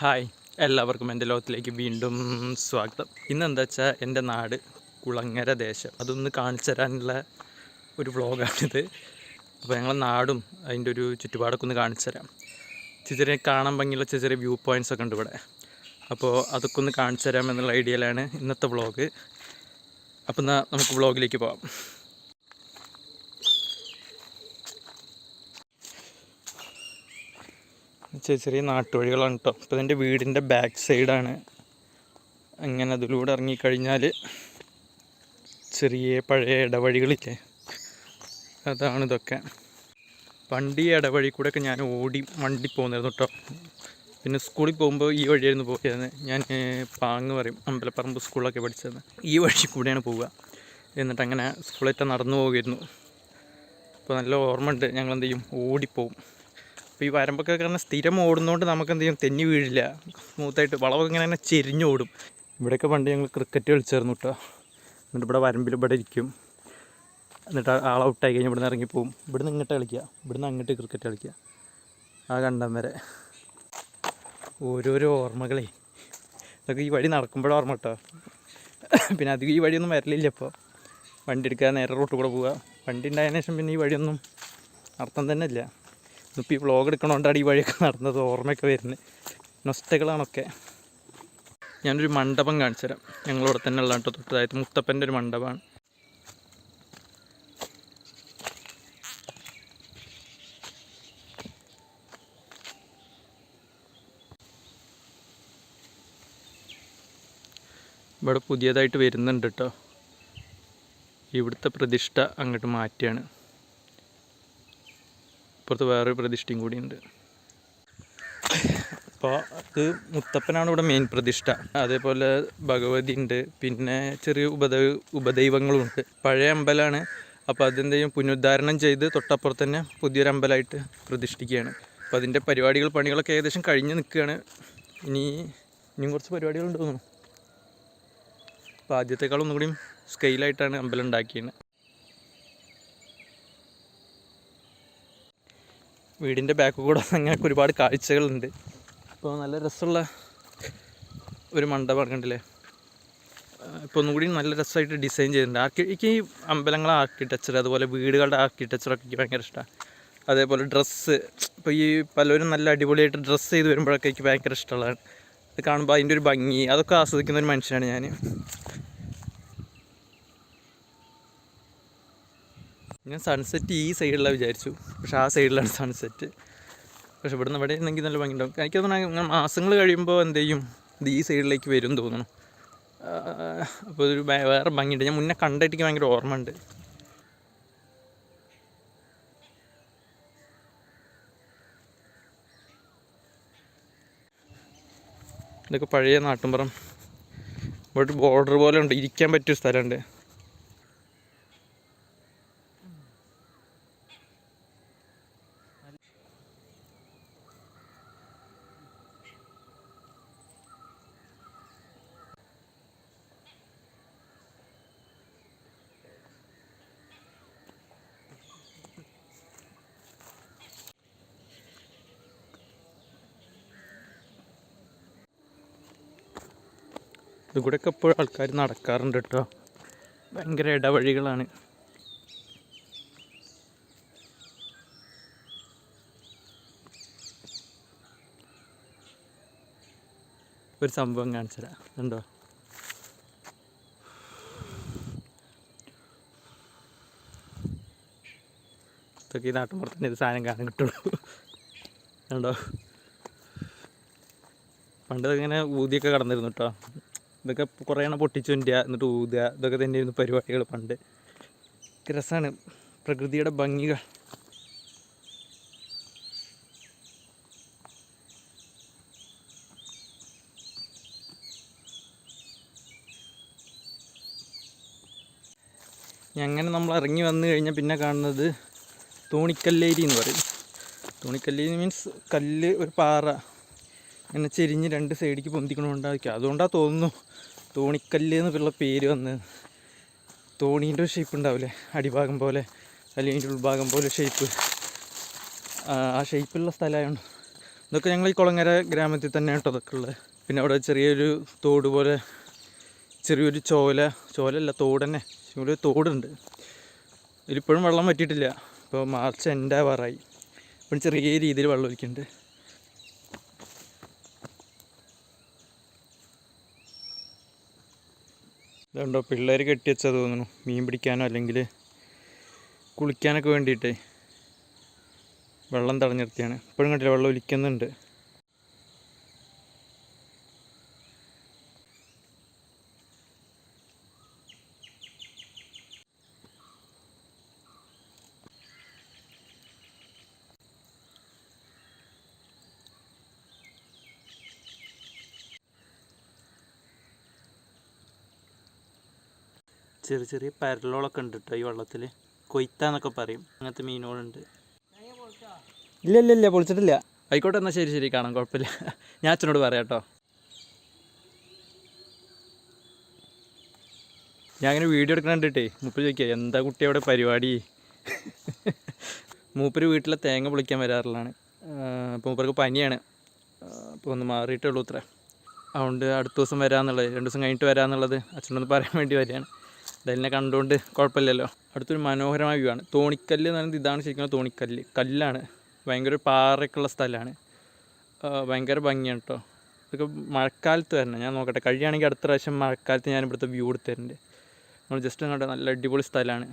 Hi, എല്ലാവർക്കും എൻ്റെ ലോകത്തിലേക്ക് വീണ്ടും സ്വാഗതം. ഇന്നെന്താ വെച്ചാൽ എൻ്റെ നാട് കുളങ്ങര ദേശം അതൊന്ന് കാണിച്ചു തരാനുള്ള ഒരു വ്ളോഗാണിത്. അപ്പോൾ ഞങ്ങളെ നാടും അതിൻ്റെ ഒരു ചുറ്റുപാടൊക്കെ ഒന്ന് കാണിച്ചു തരാം. ചെറിയ കാണാൻ ഭംഗിയുള്ള ചെറിയ വ്യൂ പോയിൻറ്റ്സ് ഒക്കെ ഉണ്ട് ഇവിടെ. അപ്പോൾ അതൊക്കെ ഒന്ന് കാണിച്ചു തരാം എന്നുള്ള ഐഡിയയിലാണ് ഇന്നത്തെ വ്ളോഗ്. അപ്പോൾ എന്നാൽ നമുക്ക് വ്ളോഗിലേക്ക് പോകാം. ചെറിയ നാട്ടുവഴികളാണ് കേട്ടോ. അപ്പോൾ ഇതിൻ്റെ വീടിൻ്റെ ബാക്ക് സൈഡാണ്. അങ്ങനെ അതിലൂടെ ഇറങ്ങിക്കഴിഞ്ഞാൽ ചെറിയ പഴയ ഇടവഴികളില്ലേ, അതാണ് ഇതൊക്കെ. പണ്ട് ഈ ഇടവഴി കൂടെയൊക്കെ ഞാൻ വണ്ടി പോകുന്നായിരുന്നു കേട്ടോ. പിന്നെ സ്കൂളിൽ പോകുമ്പോൾ ഈ വഴിയായിരുന്നു പോയത്. ഞാൻ പാങ്ങ് പറയും, അമ്പലപ്പറമ്പ് സ്കൂളിലൊക്കെ പഠിച്ചത്. ഈ വഴി കൂടെയാണ് പോവുക. എന്നിട്ട് അങ്ങനെ സ്കൂളേറ്റ നടന്നു പോകുമായിരുന്നു. അപ്പോൾ നല്ല ഓർമ്മ ഉണ്ട്. ഞങ്ങൾ എന്ത് ചെയ്യും, ഓടിപ്പോവും. അപ്പോൾ ഈ വരമ്പൊക്കെ കാരണം സ്ഥിരം ഓടുന്നതുകൊണ്ട് നമുക്ക് എന്ത് ചെയ്യും, തെന്നി വീഴില്ല. സ്മൂത്തായിട്ട് വളവൊക്കെ ഇങ്ങനെ ചെരിഞ്ഞോടും. ഇവിടെയൊക്കെ പണ്ട് ഞങ്ങൾ ക്രിക്കറ്റ് കളിച്ചായിരുന്നു കേട്ടോ. എന്നിട്ട് ഇവിടെ വരമ്പിൽ ഇവിടെ ഇരിക്കും. എന്നിട്ട് ആൾ ഔട്ടായി കഴിഞ്ഞാൽ ഇവിടെ നിന്ന് ഇറങ്ങിപ്പോവും. ഇവിടെ നിന്ന് ഇങ്ങോട്ട് കളിക്കുക, ഇവിടെ നിന്ന് അങ്ങോട്ട് ക്രിക്കറ്റ് കളിക്കുക. ആ കണ്ടം വരെ ഓരോരോ ഓർമ്മകളെ. ഇതൊക്കെ ഈ വഴി നടക്കുമ്പോഴും ഓർമ്മ കേട്ടോ. പിന്നെ അധികം ഈ വഴിയൊന്നും വരലില്ല. ഇപ്പോൾ വണ്ടി എടുക്കുക, നേരെ റോട്ടിൽ കൂടെ പോവുക. വണ്ടി ഉണ്ടായതിനു ശേഷം പിന്നെ ഈ വഴിയൊന്നും അർത്ഥം തന്നെ ഇല്ല. ഇപ്പോൾ ഈ വ്ളോഗ് എടുക്കണോണ്ടാണ് ഈ വഴിയൊക്കെ നടന്നത്, ഓർമ്മയൊക്കെ വരുന്നത്. നൊസ്റ്റകളാണൊക്കെ. ഞാനൊരു മണ്ഡപം കാണിച്ചു തരാം. ഞങ്ങളിവിടെ തന്നെ ഉള്ള കേട്ടോ, തൊട്ടതായത് മുത്തപ്പൻ്റെ ഒരു മണ്ഡപമാണ്. ഇവിടെ പുതിയതായിട്ട് വരുന്നുണ്ട് കേട്ടോ. ഇവിടുത്തെ പ്രതിഷ്ഠ അങ്ങോട്ട് മാറ്റിയാണ്. ഇപ്പുറത്ത് വേറൊരു പ്രതിഷ്ഠയും കൂടിയുണ്ട്. അപ്പോൾ അത് മുത്തപ്പനാണ് ഇവിടെ മെയിൻ പ്രതിഷ്ഠ. അതേപോലെ ഭഗവതി ഉണ്ട്, പിന്നെ ചെറിയ ഉപദൈവങ്ങളുമുണ്ട്. പഴയ അമ്പലമാണ്. അപ്പോൾ അതെന്തെങ്കിലും പുനരുദ്ധാരണം ചെയ്ത് തൊട്ടപ്പുറത്ത് തന്നെ പുതിയൊരു അമ്പലമായിട്ട് പ്രതിഷ്ഠിക്കുകയാണ്. അപ്പോൾ അതിൻ്റെ പണികളൊക്കെ ഏകദേശം കഴിഞ്ഞ് നിൽക്കുകയാണ്. ഇനിയും കുറച്ച് പരിപാടികളുണ്ട് തോന്നുന്നു. അപ്പോൾ ആദ്യത്തെക്കാളും ഒന്നും കൂടിയും സ്കെയിലായിട്ടാണ് അമ്പലം ഉണ്ടാക്കിയത്. വീടിൻ്റെ ബാക്ക് കൂടെ അങ്ങനെ ഒരുപാട് കാഴ്ചകളുണ്ട്. ഇപ്പോൾ നല്ല രസമുള്ള ഒരു മണ്ഡപം കണ്ടില്ലേ. ഇപ്പോൾ ഒന്നും കൂടി നല്ല രസമായിട്ട് ഡിസൈൻ ചെയ്തിട്ടുണ്ട്. എനിക്ക് ഈ അമ്പലങ്ങളെ ആർക്കിടെക്ചർ, അതുപോലെ വീടുകളുടെ ആർക്കിടെക്ചറൊക്കെ എനിക്ക് ഭയങ്കര ഇഷ്ടമാണ്. അതേപോലെ ഡ്രസ്സ്, ഇപ്പോൾ ഈ പലരും നല്ല അടിപൊളിയായിട്ട് ഡ്രസ്സ് ചെയ്ത് വരുമ്പോഴൊക്കെ എനിക്ക് ഭയങ്കര ഇഷ്ടമുള്ളതാണ്. അത് കാണുമ്പോൾ അതിൻ്റെ ഒരു ഭംഗി അതൊക്കെ ആസ്വദിക്കുന്ന ഒരു മനുഷ്യനാണ് ഞാൻ. ഞാൻ സൺസെറ്റ് ഈ സൈഡിലാണ് വിചാരിച്ചു, പക്ഷെ ആ സൈഡിലാണ് സൺസെറ്റ്. പക്ഷെ ഇവിടുന്ന് ഇവിടെ ഉണ്ടെങ്കിൽ നല്ല ഭംഗിയുണ്ടാവും. എനിക്ക് തോന്നുന്നു മാസങ്ങൾ കഴിയുമ്പോൾ എന്ത് ചെയ്യും, ഇത് ഈ സൈഡിലേക്ക് വരും തോന്നുന്നു. അപ്പോൾ ഒരു വേറെ ഭംഗിയുണ്ട്. ഞാൻ മുന്നേ കണ്ടിട്ട് എനിക്ക് ഭയങ്കര ഓർമ്മ ഉണ്ട്. ഇതൊക്കെ പഴയ നാട്ടുമ്പുറം. ഇവിടെ ബോർഡർ പോലെ ഉണ്ട്, ഇരിക്കാൻ പറ്റിയ സ്ഥലമുണ്ട്. ഇതുകൂടെയൊക്കെ എപ്പോഴും ആൾക്കാർ നടക്കാറുണ്ട് കേട്ടോ. ഭയങ്കര ഇടവഴികളാണ്. ഒരു സംഭവം കാണിച്ചുതരാം, ഉണ്ടോ? ഇതൊക്കെ ഈ നാട്ടുമ്പുറത്തന്നെ ഇത് സാധനം കാണാൻ കിട്ടുള്ളൂ. ഉണ്ടോ? പണ്ട് ഇങ്ങനെ ഊതിയൊക്കെ കടന്നിരുന്നു കേട്ടോ. ഇതൊക്കെ കുറേ എണ്ണം പൊട്ടിച്ചു കൊണ്ടുക, എന്നിട്ട് ഊതുക, ഇതൊക്കെ തന്നെയായിരുന്നു പരിപാടികൾ പണ്ട്. രസമാണ് പ്രകൃതിയുടെ ഭംഗികൾ. അങ്ങനെ നമ്മൾ ഇറങ്ങി വന്നു കഴിഞ്ഞാൽ പിന്നെ കാണുന്നത് തോണിക്കല്ലേരി എന്ന് പറയും. തോണിക്കല്ലേരി മീൻസ് കല്ല്, ഒരു പാറ അങ്ങനെ ചെരിഞ്ഞ് രണ്ട് സൈഡിലേക്ക് പൊന്തിക്കണമുണ്ടായിരിക്കും. അതുകൊണ്ടാണ് തോന്നുന്നു തോണിക്കല്ല് എന്നുള്ള പേര് വന്ന്. തോണീൻ്റെ ഒരു ഷേപ്പ് ഉണ്ടാവില്ലേ, അടിഭാഗം പോലെ അല്ലെങ്കിൽ ഉൾഭാഗം പോലെ ഷേപ്പ്. ആ ഷേപ്പുള്ള സ്ഥലമായതുകൊണ്ട് ഇതൊക്കെ ഞങ്ങൾ ഈ കുളങ്ങര ഗ്രാമത്തിൽ തന്നെ കേട്ടോ അതൊക്കെ ഉള്ളത്. പിന്നെ അവിടെ ചെറിയൊരു തോട് പോലെ ചെറിയൊരു ചോലല്ല തോട് തന്നെ, ഇവിടെ തോടുണ്ട്. ഇതിലിപ്പോഴും വെള്ളം വറ്റിയിട്ടില്ല. ഇപ്പോൾ മാർച്ച് എൻഡ് ആവാറായി. ഇപ്പം ചെറിയ രീതിയിൽ വെള്ളം ഒലിക്കുന്നുണ്ട്. ഇതുണ്ടോ പിള്ളേർ കെട്ടിവെച്ചാൽ തോന്നുന്നു, മീൻ പിടിക്കാനോ അല്ലെങ്കിൽ കുളിക്കാനൊക്കെ വേണ്ടിയിട്ടേ വെള്ളം തടഞ്ഞു നിർത്തിയാണ്. ഇപ്പോഴും കണ്ടില്ല വെള്ളം ഒലിക്കുന്നുണ്ട്. ചെറിയ ചെറിയ പരലോളൊക്കെ ഉണ്ട് കേട്ടോ ഈ വെള്ളത്തിൽ. കൊയ്ത്താന്നൊക്കെ പറയും, അങ്ങനത്തെ മീനുകളുണ്ട്. ഇല്ല പൊളിച്ചിട്ടില്ല. ആയിക്കോട്ടെ, എന്നാൽ ശരി കാണാം, കുഴപ്പമില്ല. ഞാൻ അച്ഛനോട് പറയാം കേട്ടോ. ഞാൻ അങ്ങനെ വീഡിയോ എടുക്കണം കണ്ടിട്ടേ മൂപ്പര് ചോദിക്കുക എന്താ കുട്ടി അവിടെ പരിപാടി. മൂപ്പര് വീട്ടിലെ തേങ്ങ പൊളിക്കാൻ വരാറുള്ളതാണ്. അപ്പോൾ മൂപ്പർക്ക് പനിയാണ്, അപ്പോൾ ഒന്ന് മാറിയിട്ടേ ഉള്ളൂ അത്ര. അതുകൊണ്ട് അടുത്ത ദിവസം വരാമെന്നുള്ളത്, 2 ദിവസം കഴിഞ്ഞിട്ട് വരാമെന്നുള്ളത് അച്ഛനൊന്ന് പറയാൻ വേണ്ടി വരികയാണ്. ഇതെന്നെ കണ്ടുകൊണ്ട് കുഴപ്പമില്ലല്ലോ. അടുത്തൊരു മനോഹരമായ വ്യൂ ആണ്. തോണിക്കല്ല് എന്ന് പറയുന്നത് ഇതാണ് ശരിക്കും തോണിക്കല്ല്. കല്ലാണ്, ഭയങ്കര പാറയൊക്കെയുള്ള സ്ഥലമാണ്. ഭയങ്കര ഭംഗിയാണ് കേട്ടോ. ഇതൊക്കെ മഴക്കാലത്ത് വരണം. ഞാൻ നോക്കട്ടെ, കഴിയുകയാണെങ്കിൽ അടുത്ത പ്രാവശ്യം മഴക്കാലത്ത് ഞാൻ ഇവിടുത്തെ വ്യൂ എടുത്ത് തരുന്നുണ്ട്. നമ്മൾ ജസ്റ്റ് കണ്ടോ, നല്ല അടിപൊളി സ്ഥലമാണ്.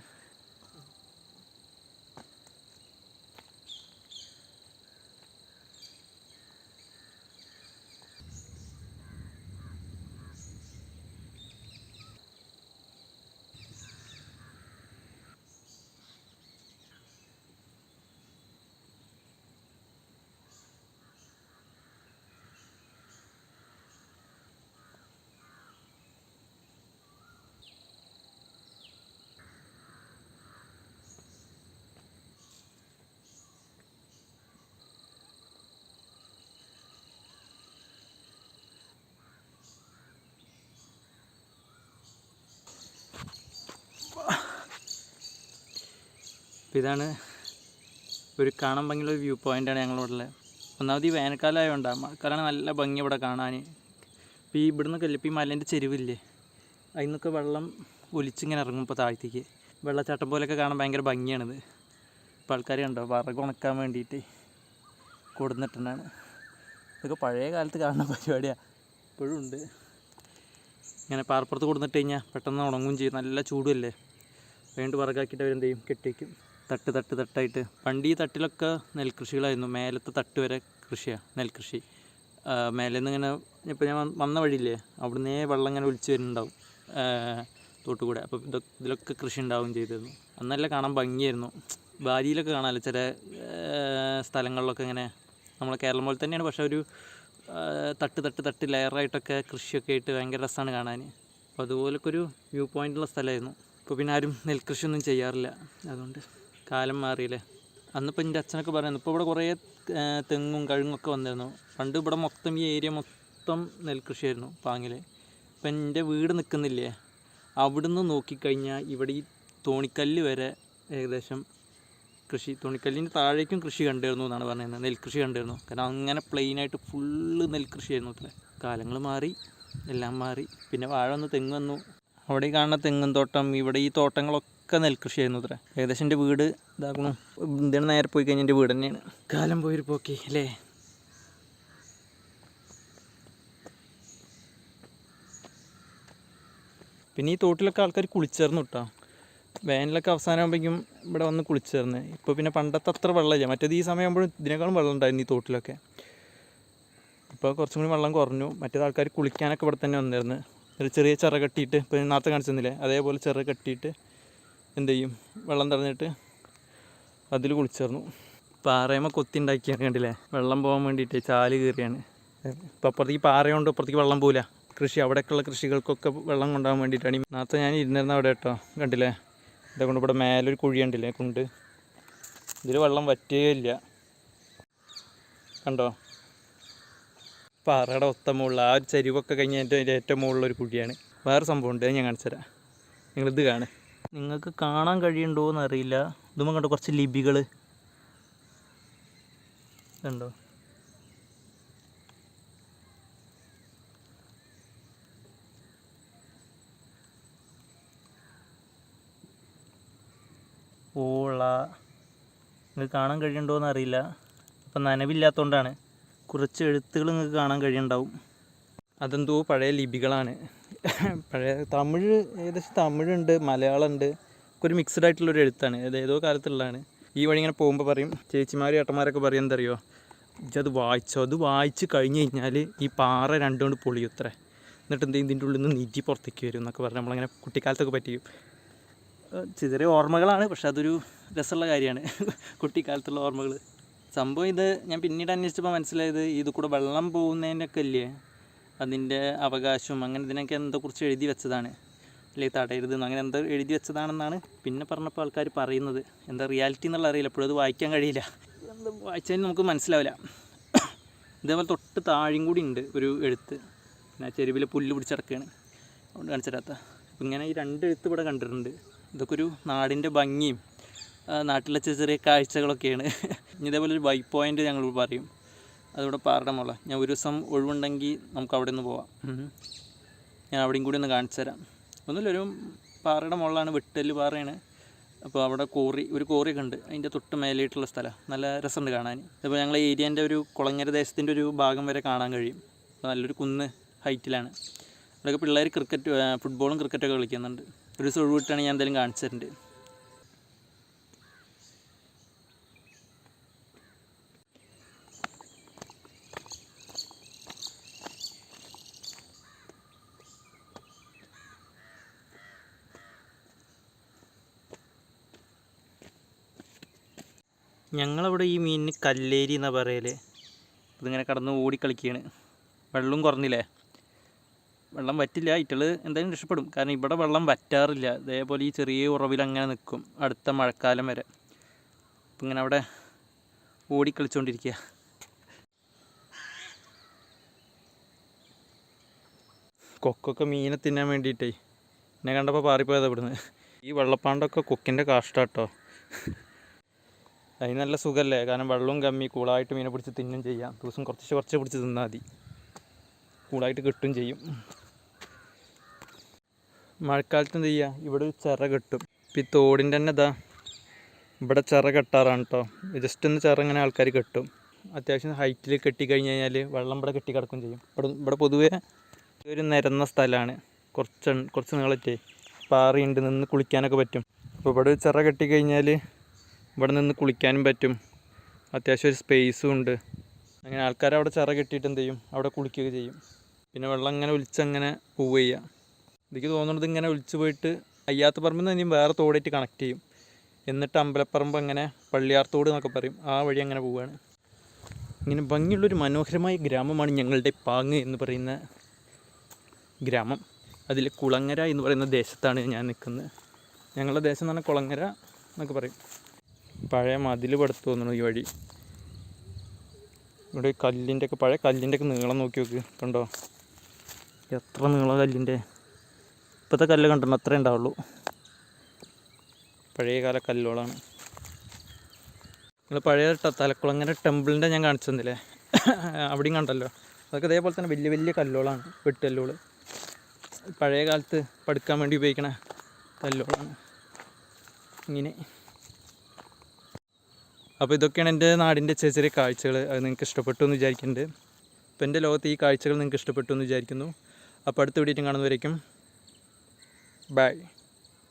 അപ്പോൾ ഇതാണ് ഒരു കാണാൻ ഭംഗിയുള്ള വ്യൂ പോയിൻ്റാണ് ഞങ്ങളിവിടെ ഉള്ളത്. ഒന്നാമത് ഈ വേനൽക്കാലം ആയതുകൊണ്ടാണ്. മഴക്കാലമാണ് നല്ല ഭംഗി ഇവിടെ കാണാൻ. ഇപ്പോൾ ഈ ഇവിടുന്നൊക്കെ ഇല്ലേ, ഇപ്പോൾ ഈ മലേൻ്റെ ചെരുവില്ലേ, അതിൽ നിന്നൊക്കെ വെള്ളം ഒലിച്ചിങ്ങനെ ഇറങ്ങും ഇപ്പോൾ താഴത്തേക്ക്. വെള്ളച്ചാട്ടം പോലെയൊക്കെ കാണാൻ ഭയങ്കര ഭംഗിയാണിത്. ഇപ്പോൾ ആൾക്കാർ കണ്ടോ വിറക് ഉണക്കാൻ വേണ്ടിയിട്ട് കൊടുന്നിട്ടുണ്ടാണ്. ഇതൊക്കെ പഴയ കാലത്ത് കാണുന്ന പരിപാടിയാണ്, ഇപ്പോഴും ഉണ്ട്. ഇങ്ങനെ പാറപ്പുറത്ത് കൊടുന്നിട്ട് കഴിഞ്ഞാൽ പെട്ടെന്ന് ഉണങ്ങുകയും ചെയ്യും. നല്ല ചൂടുമല്ലേ, വേണ്ടി വിറകാക്കിയിട്ട് അവരെന്ത് ചെയ്യും, കെട്ടിവയ്ക്കും. തട്ടായിട്ട്. പണ്ട് ഈ തട്ടിലൊക്കെ നെൽകൃഷികളായിരുന്നു. മേലത്തെ തട്ട് വരെ കൃഷിയാണ്, നെൽകൃഷി. മേലേന്ന് ഇങ്ങനെ ഇപ്പോൾ ഞാൻ വന്ന വഴിയില്ലേ, അവിടുന്നേ വെള്ളം ഇങ്ങനെ ഒലിച്ച് വരുന്നുണ്ടാവും തോട്ടുകൂടെ. അപ്പോൾ ഇതിലൊക്കെ കൃഷി ഉണ്ടാവുകയും ചെയ്തിരുന്നു. അന്നല്ല കാണാൻ ഭംഗിയായിരുന്നു. ബാലിയിലൊക്കെ കാണാമല്ലോ ചില സ്ഥലങ്ങളിലൊക്കെ ഇങ്ങനെ നമ്മളെ കേരളം പോലെ തന്നെയാണ്, പക്ഷേ ഒരു തട്ട് ലെയറായിട്ടൊക്കെ കൃഷിയൊക്കെ ആയിട്ട് ഭയങ്കര രസമാണ് കാണാൻ. അപ്പോൾ അതുപോലൊക്കെ ഒരു വ്യൂ പോയിൻ്റുള്ള സ്ഥലമായിരുന്നു. ഇപ്പോൾ പിന്നെ ആരും നെൽകൃഷിയൊന്നും ചെയ്യാറില്ല, അതുകൊണ്ട് കാലം മാറിയില്ലേ. അന്നിപ്പോൾ എൻ്റെ അച്ഛനൊക്കെ പറയുന്നു, ഇപ്പോൾ ഇവിടെ കുറേ തെങ്ങും കഴുങ്ങൊക്കെ വന്നിരുന്നു. പണ്ട് ഇവിടെ മൊത്തം ഈ ഏരിയ മൊത്തം നെൽകൃഷിയായിരുന്നു പാങ്ങിൽ. ഇപ്പം എൻ്റെ വീട് നിൽക്കുന്നില്ലേ, അവിടുന്ന് നോക്കിക്കഴിഞ്ഞാൽ ഇവിടെ ഈ തോണിക്കല്ല് വരെ ഏകദേശം കൃഷി. തോണിക്കല്ലിൻ്റെ താഴേക്കും കൃഷി കണ്ടിരുന്നു എന്നാണ് പറയുന്നത്, നെൽകൃഷി കണ്ടിരുന്നു. കാരണം അങ്ങനെ പ്ലെയിനായിട്ട് ഫുള്ള് നെൽകൃഷിയായിരുന്നു അത്ര. കാലങ്ങൾ മാറി, എല്ലാം മാറി. പിന്നെ വാഴ വന്നു, തെങ്ങ് വന്നു. അവിടെ ഈ കാണുന്ന തെങ്ങും തോട്ടം, ഇവിടെ ഈ തോട്ടങ്ങളൊക്കെ നെൽകൃഷിയായിരുന്നു അത്ര. ഏകദേശം എൻ്റെ വീട് ഇതാക്കണം, എന്താണ് നേരെ പോയി കഴിഞ്ഞാൽ എൻ്റെ വീട് തന്നെയാണ്. കാലം പോയൊരു പോക്കി അല്ലേ. പിന്നെ ഈ തോട്ടിലൊക്കെ ആൾക്കാർ കുളിച്ചേർന്നു കേട്ടോ. വേനലൊക്കെ അവസാനമാകുമ്പോഴേക്കും ഇവിടെ വന്ന് കുളിച്ചേർന്ന്. ഇപ്പോൾ പിന്നെ പണ്ടത്തെ അത്ര വെള്ളമില്ല. മറ്റേത് ഈ സമയമാകുമ്പോഴും ഇതിനേക്കാളും വെള്ളം ഉണ്ടായിരുന്നു ഈ തോട്ടിലൊക്കെ. ഇപ്പോൾ കുറച്ചും കൂടി വെള്ളം കുറഞ്ഞു. മറ്റേത് ആൾക്കാർ കുളിക്കാനൊക്കെ ഇവിടെ തന്നെ വന്നിരുന്നു. ഒരു ചെറിയ ചിറ കെട്ടിയിട്ട്, ഇപ്പോൾ നേരത്തെ കാണിച്ചെന്നില്ലേ, അതേപോലെ ചിറ കെട്ടിയിട്ട് എന്ത് ചെയ്യും, വെള്ളം തടഞ്ഞിട്ട് അതിൽ കുളിച്ചേർന്നു. പാറയമ്മ കൊത്തി ഉണ്ടാക്കിയാണ് കണ്ടില്ലേ, വെള്ളം പോകാൻ വേണ്ടിയിട്ട് ചാല് കയറിയാണ്. ഇപ്പോൾ അപ്പുറത്തേക്ക് പാറയുണ്ട്, അപ്പുറത്തേക്ക് വെള്ളം പോകില്ല. കൃഷി അവിടെയൊക്കെയുള്ള കൃഷികൾക്കൊക്കെ വെള്ളം കൊണ്ടുപോകാൻ വേണ്ടിയിട്ടാണ്. നേരത്തെ ഞാൻ ഇരുന്നിരുന്ന അവിടെ കേട്ടോ, കണ്ടില്ലേ, ഇതേകൊണ്ട് ഇവിടെ മേലൊരു കുഴി കണ്ടില്ലേ, കൊണ്ട് ഇതിൽ വെള്ളം വറ്റുകയില്ല, കണ്ടോ. പാറയുടെ ഒത്ത മുകളിൽ ആ ഒരു ചരിവൊക്കെ കഴിഞ്ഞ് അതിൻ്റെ ഏറ്റവും മുകളിലൊരു കുഴിയാണ്. വേറെ സംഭവം ഉണ്ട്, ഞാൻ കാണിച്ചു തരാം. നിങ്ങളിത് കാണും, നിങ്ങൾക്ക് കാണാൻ കഴിയുന്നുണ്ടോ എന്നറിയില്ല. ഇതുമ്പോൾ കണ്ടോ കുറച്ച് ലിപികൾ കണ്ടോ, നിങ്ങൾക്ക് കാണാൻ കഴിയുന്നുണ്ടോയെന്ന് അറിയില്ല. അപ്പം നനവില്ലാത്തതുകൊണ്ടാണ്. കുറച്ച് എഴുത്തുകൾ നിങ്ങൾക്ക് കാണാൻ കഴിയുന്നുണ്ടാവും. അതെന്തോ പഴയ ലിപികളാണ്. പഴയ തമിഴ്, ഏകദേശം തമിഴുണ്ട്, മലയാളമുണ്ട്, ഒക്കെ ഒരു മിക്സ്ഡ് ആയിട്ടുള്ളൊരു എഴുത്താണ്. ഏതോ കാലത്തുള്ളതാണ്. ഈ വഴി ഇങ്ങനെ പോകുമ്പോൾ പറയും, ചേച്ചിമാരും ഏട്ടന്മാരൊക്കെ പറയും എന്തറിയോ, ഇജത് വായിച്ചോ, അത് വായിച്ച് കഴിഞ്ഞ് കഴിഞ്ഞാൽ ഈ പാറ രണ്ടുകൊണ്ട് പൊളിയുത്രേ, എന്നിട്ട് എന്തെങ്കിലും ഇതിൻ്റെ ഉള്ളിൽ നിന്ന് നിധി പുറത്തേക്ക് വരും എന്നൊക്കെ പറഞ്ഞ് നമ്മളങ്ങനെ കുട്ടിക്കാലത്തൊക്കെ പറ്റിയും. ചെറിയ ഓർമ്മകളാണ്, പക്ഷെ അതൊരു രസമുള്ള കാര്യമാണ്. കുട്ടിക്കാലത്തുള്ള ഓർമ്മകൾ. സംഭവം ഇത് ഞാൻ പിന്നീട് അന്വേഷിച്ചപ്പോൾ മനസ്സിലായത്, ഇത് കൂടെ വെള്ളം പോകുന്നതിനൊക്കെ ഇല്ലേ, അതിൻ്റെ അവകാശവും അങ്ങനെ ഇതിനൊക്കെ എന്തോ കുറിച്ച് എഴുതി വെച്ചതാണ്, അല്ലെങ്കിൽ തടയരുതെന്ന് അങ്ങനെ എന്തോ എഴുതി വെച്ചതാണെന്നാണ് പിന്നെ പറഞ്ഞപ്പോൾ ആൾക്കാർ പറയുന്നത്. എന്താ റിയാലിറ്റി എന്നുള്ള അറിയില്ല, എപ്പോഴും അത് വായിക്കാൻ കഴിയില്ല, എന്താ വായിച്ചാലും നമുക്ക് മനസ്സിലാവില്ല. ഇതേപോലെ തൊട്ട് താഴെയും കൂടി ഉണ്ട് ഒരു എഴുത്ത്, പിന്നെ ചെരുവിൽ പുല്ല് പിടിച്ചിടക്കുകയാണ്, അതുകൊണ്ട് കാണിച്ചിടാത്ത. അപ്പം ഇങ്ങനെ ഈ രണ്ട് എഴുത്ത് ഇവിടെ കണ്ടിട്ടുണ്ട്. ഇതൊക്കെ ഒരു നാടിൻ്റെ ഭംഗിയും നാട്ടിലെ ചെറിയ ചെറിയ കാഴ്ചകളൊക്കെയാണ്. ഇനി ഇതേപോലെ ഒരു ബൈ പോയിൻ്റ് ഞങ്ങൾ പറയും, അതിവിടെ പാറയുടെ മുകളിൽ. ഞാൻ ഒരു ദിവസം ഒഴിവുണ്ടെങ്കിൽ നമുക്ക് അവിടെ നിന്ന് പോവാം. ഞാൻ അവിടെയും കൂടി ഒന്ന് കാണിച്ചു തരാം. ഒന്നുമില്ല, ഒരു പാറയുടെ മുകളിലാണ്, വെട്ടല് പാറയാണ്. അപ്പോൾ അവിടെ ഒരു കോറിയൊക്കെ ഉണ്ട്, അതിൻ്റെ തൊട്ട് മേലേട്ടുള്ള സ്ഥലം. നല്ല രസമുണ്ട് കാണാൻ. അപ്പോൾ ഞങ്ങളെ ഏരിയൻ്റെ ഒരു കുളങ്ങര ദേശത്തിൻ്റെ ഒരു ഭാഗം വരെ കാണാൻ കഴിയും. അപ്പോൾ നല്ലൊരു കുന്ന് ഹൈറ്റിലാണ്. അവിടെയൊക്കെ പിള്ളേർ ഫുട്ബോളും ക്രിക്കറ്റൊക്കെ കളിക്കുന്നുണ്ട്. ഒരു ദിവസം ഒഴിവിട്ടാണെങ്കിൽ ഞാൻ എന്തായാലും കാണിച്ചു തരുന്നുണ്ട്. ഞങ്ങളവിടെ ഈ മീനിന് കല്ലേരി എന്നാണ് പറയൽ. ഇതിങ്ങനെ കടന്ന് ഓടിക്കളിക്കുകയാണ്. വെള്ളം കുറഞ്ഞില്ലേ, വെള്ളം വറ്റില്ല, ഇറ്റൾ എന്തായാലും രക്ഷപ്പെടും. കാരണം ഇവിടെ വെള്ളം വറ്റാറില്ല. അതേപോലെ ഈ ചെറിയ ഉറവിൽ അങ്ങനെ നിൽക്കും അടുത്ത മഴക്കാലം വരെ. അപ്പം ഇങ്ങനെ അവിടെ ഓടിക്കളിച്ചുകൊണ്ടിരിക്കുക. കൊക്കൊക്കെ മീനെ തിന്നാൻ വേണ്ടിയിട്ടേ എന്നെ കണ്ടപ്പോൾ പാറിപ്പോയതാണ് ഇവിടുന്ന്. ഈ വെള്ളപ്പാണ്ടൊക്കെ കൊക്കിൻ്റെ കാഷ്ടാട്ടോ. അതിന് നല്ല സുഖമല്ലേ, കാരണം വെള്ളവും കമ്മി, കൂളായിട്ട് മീനെ പിടിച്ച് തിന്നും ചെയ്യാം. ദിവസം കുറച്ച് പിടിച്ച് തിന്നാൽ മതി, കൂളായിട്ട് കിട്ടും ചെയ്യും. മഴക്കാലത്ത് എന്ത് ചെയ്യുക, ഇവിടെ ഒരു ചിറ കെട്ടും. ഇപ്പം ഈ തോടിൻ്റെ തന്നെ ഇവിടെ ചിറ കെട്ടാറാണ് കേട്ടോ. ജസ്റ്റ് ഒന്ന് ചിറ ഇങ്ങനെ ആൾക്കാർ കെട്ടും. അത്യാവശ്യം ഹൈറ്റിൽ കെട്ടിക്കഴിഞ്ഞ് കഴിഞ്ഞാൽ വെള്ളം ഇവിടെ കെട്ടി കിടക്കും ചെയ്യും. ഇവിടെ പൊതുവേ ഒരു നിരന്ന സ്ഥലമാണ്, കുറച്ച് നീളറ്റേ പാറയുണ്ട്, നിന്ന് കുളിക്കാനൊക്കെ പറ്റും. അപ്പോൾ ഇവിടെ ചിറ കെട്ടിക്കഴിഞ്ഞാൽ ഇവിടെ നിന്ന് കുളിക്കാനും പറ്റും, അത്യാവശ്യം ഒരു സ്പേസും ഉണ്ട്. അങ്ങനെ ആൾക്കാർ അവിടെ ചിറ കെട്ടിയിട്ട് എന്ത് ചെയ്യും, അവിടെ കുളിക്കുകയൊക്കെ ചെയ്യും. പിന്നെ വെള്ളം ഇങ്ങനെ ഒലിച്ചങ്ങനെ പോവുക ചെയ്യുക. എനിക്ക് തോന്നുന്നത് ഇങ്ങനെ ഒലിച്ച് പോയിട്ട് അയ്യാത്തപ്പറമ്പിൽ നിന്ന് ഇനിയും വേറെ തോടായിട്ട് കണക്ട് ചെയ്യും. എന്നിട്ട് അമ്പലപ്പറമ്പ് അങ്ങനെ പള്ളിയാർത്തോട് എന്നൊക്കെ പറയും, ആ വഴി അങ്ങനെ പോവുകയാണ്. ഇങ്ങനെ ഭംഗിയുള്ളൊരു മനോഹരമായ ഗ്രാമമാണ് ഞങ്ങളുടെ പാങ്ങ് എന്ന് പറയുന്ന ഗ്രാമം. അതിൽ കുളങ്ങര എന്ന് പറയുന്ന ദേശത്താണ് ഞാൻ നിൽക്കുന്നത്. ഞങ്ങളുടെ ദേശം എന്ന് പറഞ്ഞാൽ കുളങ്ങര എന്നൊക്കെ പറയും. പഴയ മതിൽ പടുത്തു തോന്നുന്നു ഈ വഴി. ഇവിടെ പഴയ കല്ലിൻ്റെ ഒക്കെ നീളം നോക്കി നോക്ക്, കണ്ടോ എത്ര നീളം കല്ലിൻ്റെ. ഇപ്പോഴത്തെ കല്ല് കണ്ടോ, അത്രേ ഉണ്ടാവുള്ളൂ. പഴയകാല കല്ലുകളാണ്. നിങ്ങൾ പഴയ തലക്കുളങ്ങര ടെമ്പിളിൻ്റെ ഞാൻ കാണിച്ചു തന്നില്ലേ, അവിടെയും കണ്ടല്ലോ. അതൊക്കെ അതേപോലെ തന്നെ വലിയ വലിയ കല്ലുകളാണ്, വെട്ടുകല്ലുകൾ. പഴയ കാലത്ത് പടുക്കാൻ വേണ്ടി ഉപയോഗിക്കണ കല്ലുകളാണ്. ഇങ്ങനെ. അപ്പോൾ ഇതൊക്കെയാണ് എൻ്റെ നാടിൻ്റെ ചെറിയ ചെറിയ കാഴ്ചകൾ. അത് നിങ്ങൾക്ക് ഇഷ്ടപ്പെട്ടു എന്ന് വിചാരിക്കുന്നുണ്ട്. അപ്പോൾ എൻ്റെ ലോകത്ത് ഈ കാഴ്ചകൾ നിങ്ങൾക്ക് ഇഷ്ടപ്പെട്ടു എന്ന് വിചാരിക്കുന്നു. അപ്പോൾ അടുത്ത വീഡിയോ കാണുന്നവരേക്കും ബൈ.